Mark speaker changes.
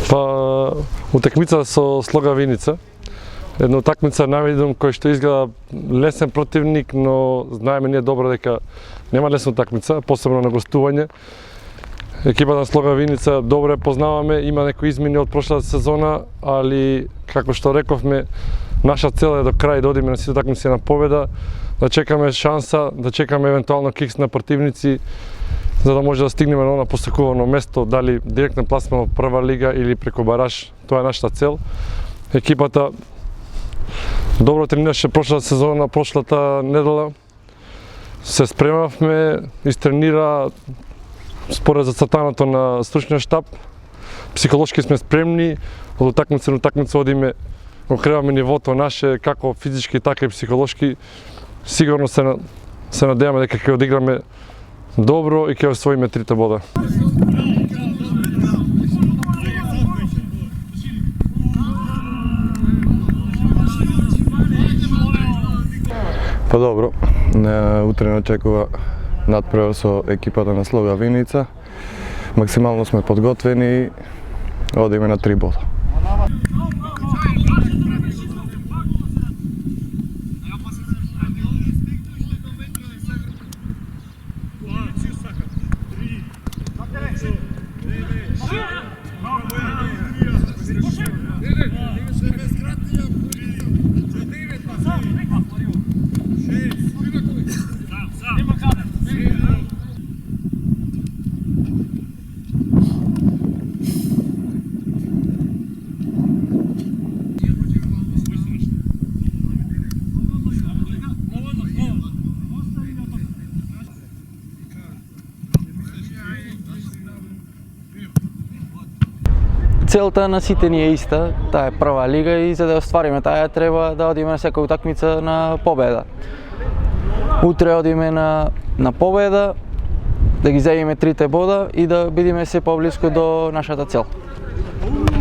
Speaker 1: Па, утекмица со Слога Виница. Една утакмица навидум кој што изгледа лесен противник, но знаеме ние добро дека нема лесна утакмица, посебно на гостување. Екипата на Слога Виница добро ја познаваме, има некои измени од прошлата сезона, али како што рековме, наша цел е до крај да одиме на сите утакмици на победа, да чекаме шанса, да чекаме евентуално кикс на противници, за да може да стигнеме на она посекувано место, дали директно пласма во прва лига или преку бараж. Тоа е нашата цел. Екипата добро тренираше прошлата сезона, прошлата недела. Се спремавме, истренира според зацртаното на стручниот штаб. Психолошки сме спремни, од утакмица на утакмица одиме, го креваме нивото наше, како физички, така и психолошки. Сигурно се надеваме дека ќе одиграме добро и ќе освоиме 3 бода.
Speaker 2: Па добро, утре не очекува надпревар со екипата на Слога Виница. Максимално сме подготвени, одиме на 3 бода.
Speaker 3: Целта на сите ни е иста, таа е прва лига и за да ја оствариме таа треба да одиме на секоја утакмица на победа. Утре одиме на победа, да ги земеме 3 бода и да бидеме се поблиску до нашата цел.